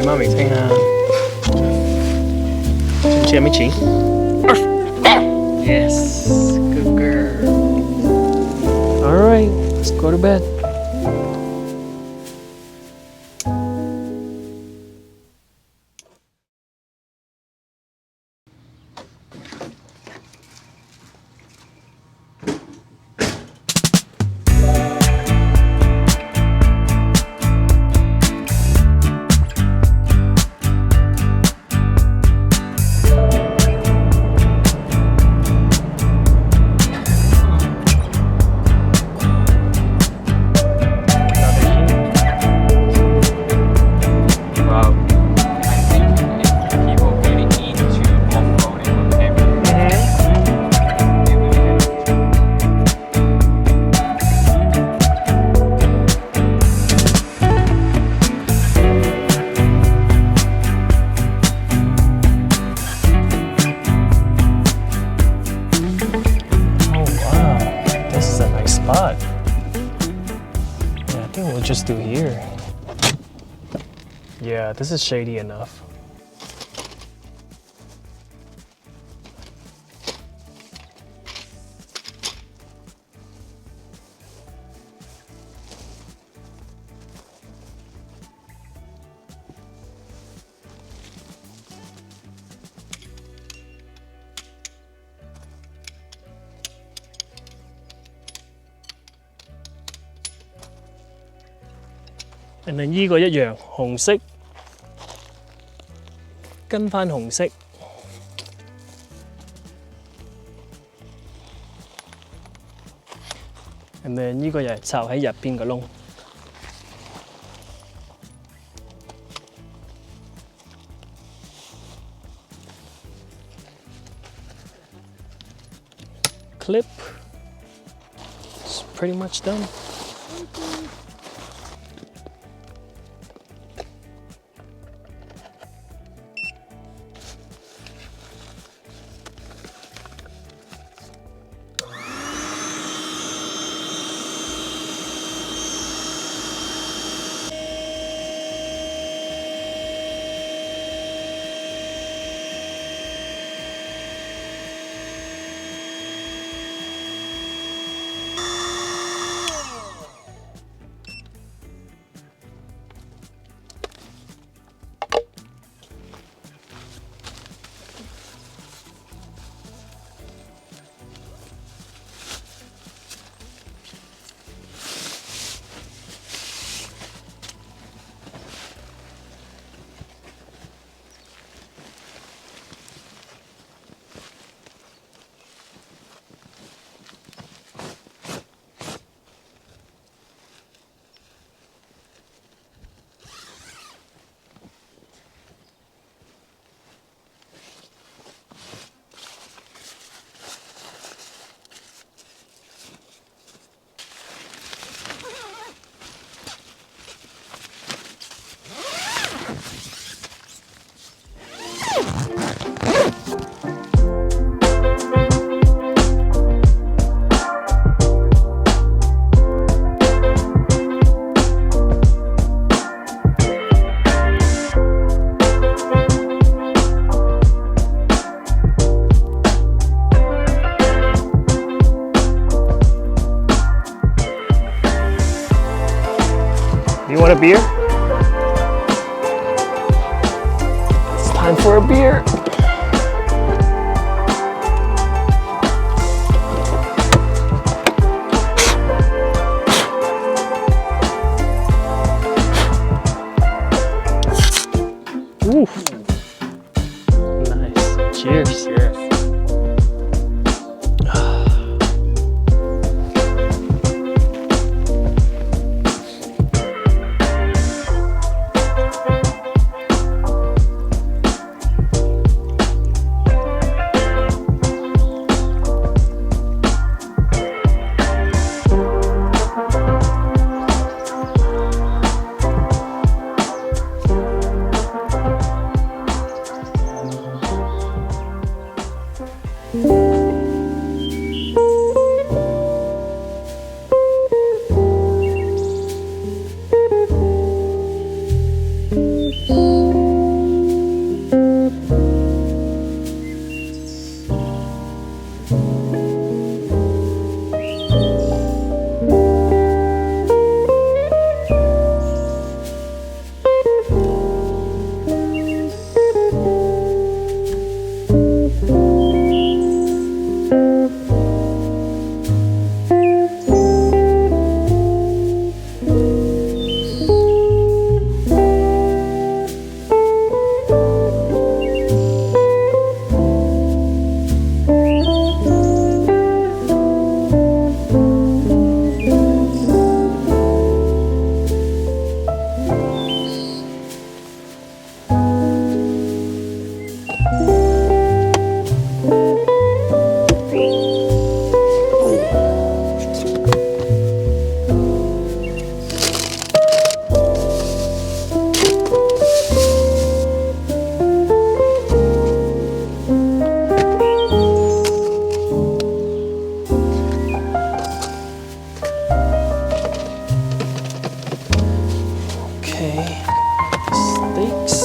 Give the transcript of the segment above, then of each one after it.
媽咪聽下，知唔知啊 Michi？ Yes, good girl. All right, let's go to bed. Spot. Yeah, I think we'll just do here. Yeah, this is shady enough. And then 依個一樣，紅色跟返紅色。And then 依個又係插喺入邊個窿。Clip. It's pretty much done. You want a beer? It's time for a beer. Ooh. Nice. Cheers. Cheers. Okay. Steaks.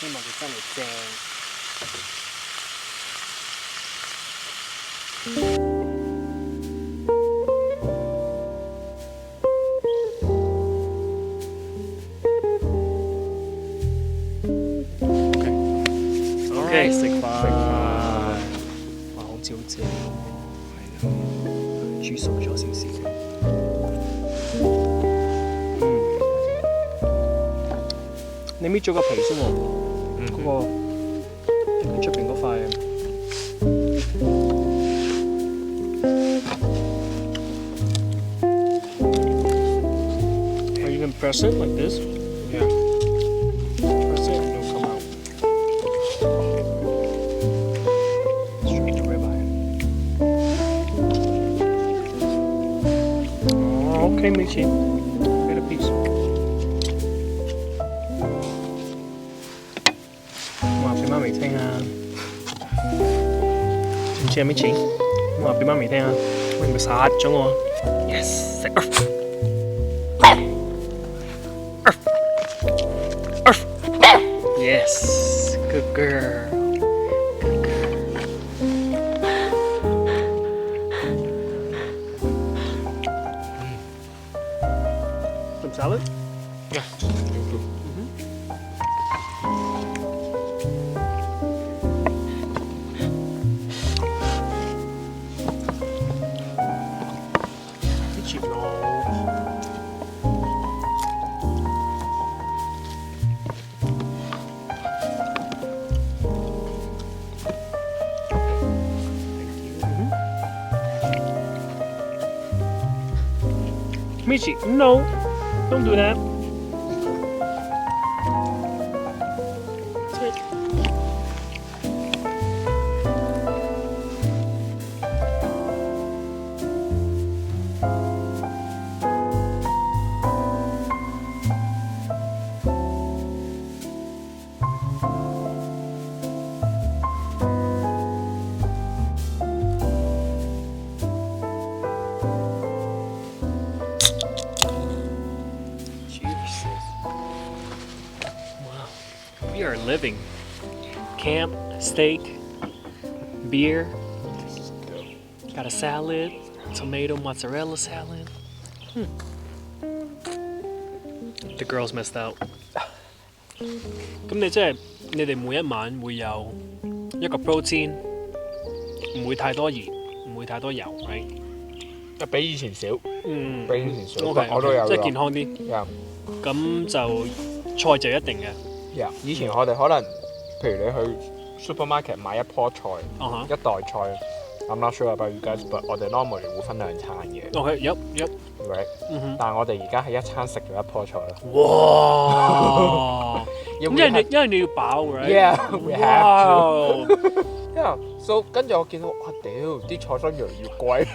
希望佢真係正。OK， 食飯。哇，好似好正喎。係啊，煮熟咗少少。你搣咗個皮先喎。嗰個佢出邊嗰塊。Or you can press it like this. Yeah. Press it and it'll come out. Straight to ribeye. Oh, okay, Michi. Get a piece. 話俾媽咪聽啊！知唔知係咩錢？話俾媽咪聽啊！媽咪殺咗我 ！Yes， 食。Yes, good girl. Good girl. Some salad? Yeah. Michi, no, don't do that. That's it. we are living. Camp, steak, beer. Got a salad, tomato mozzarella salad. The girls missed out. 咁你即係你哋每一晚會有一個 protein，唔會太多鹽，唔會太多油，right？比以前少，比以前少， OK， 我都有，即係健康啲。有。咁就菜就一定嘅。有，以前我哋可能，譬如你去 supermarket 買一棵菜，一袋菜。I'm not sure about you guys, but 我哋 normally 會分2餐嘅。OK，right。但係我哋而家係一餐食咗一棵菜咯。哇！因為你要飽，right？ Yeah, we have to. Yeah, so 跟住我見到，哇屌！啲菜心越嚟越貴。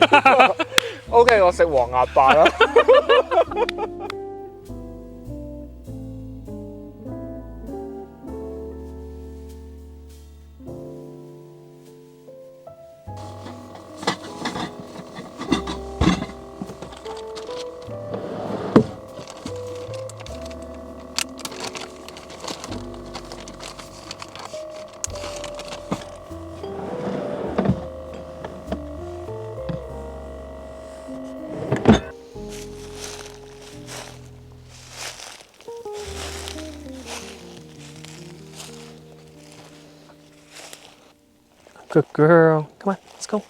OK， 我食黃鴨白啦。Good girl. Come on, let's go.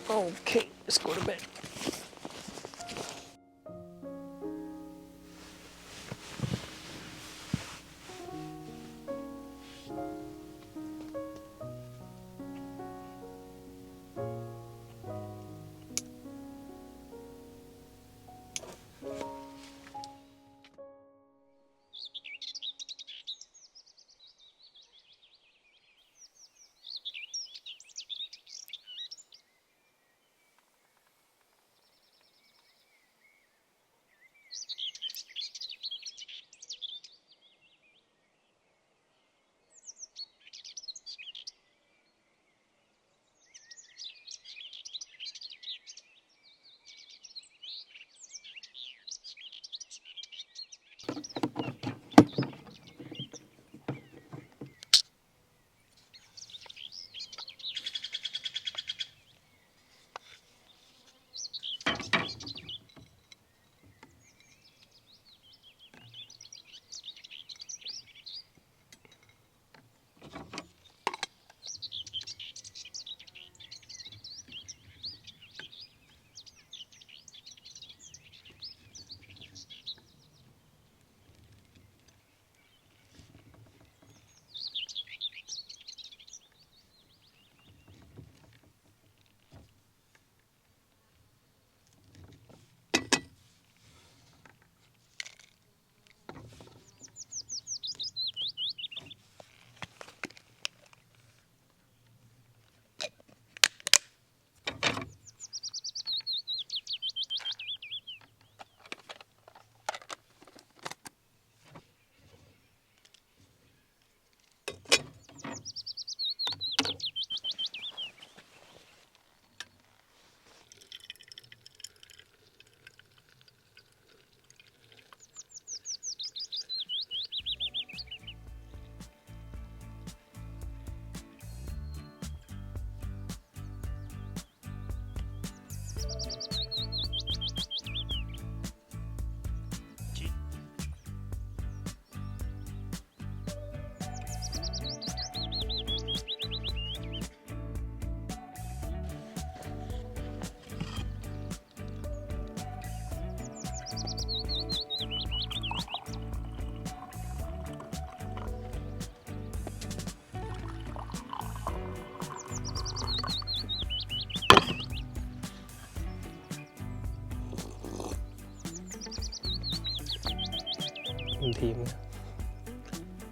Okay, let's go to bed.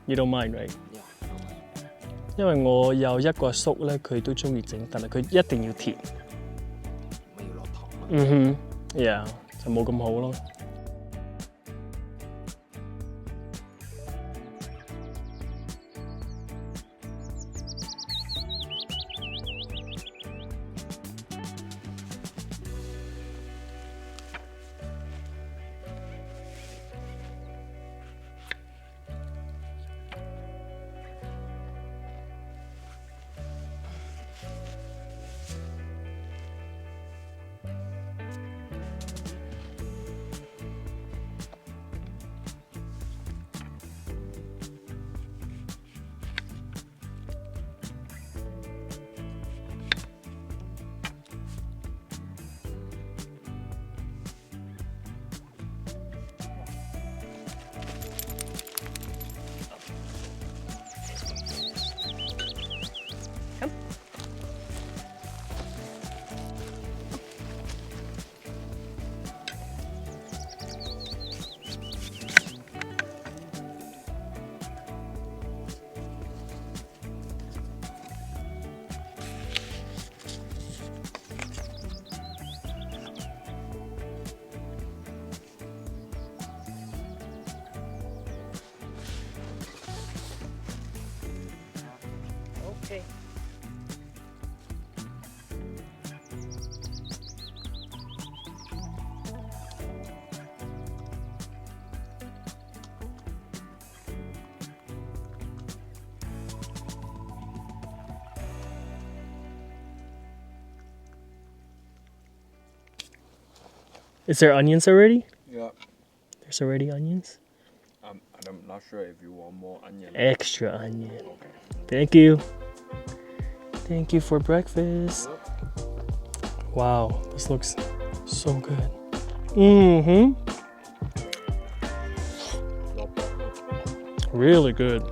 You don't mind, right? Yeah. 因為我有一個叔咧，佢都中意整，但係佢一定要甜。咪要落糖啊？嗯哼 ，yeah， 就冇咁好咯。Okay. Is there onions already? Yeah. There's already onions? I'm not sure if you want more onion. Extra onion. Thank you. Thank you for breakfast. Wow, this looks so good. Mm-hmm. Not bad. Really good.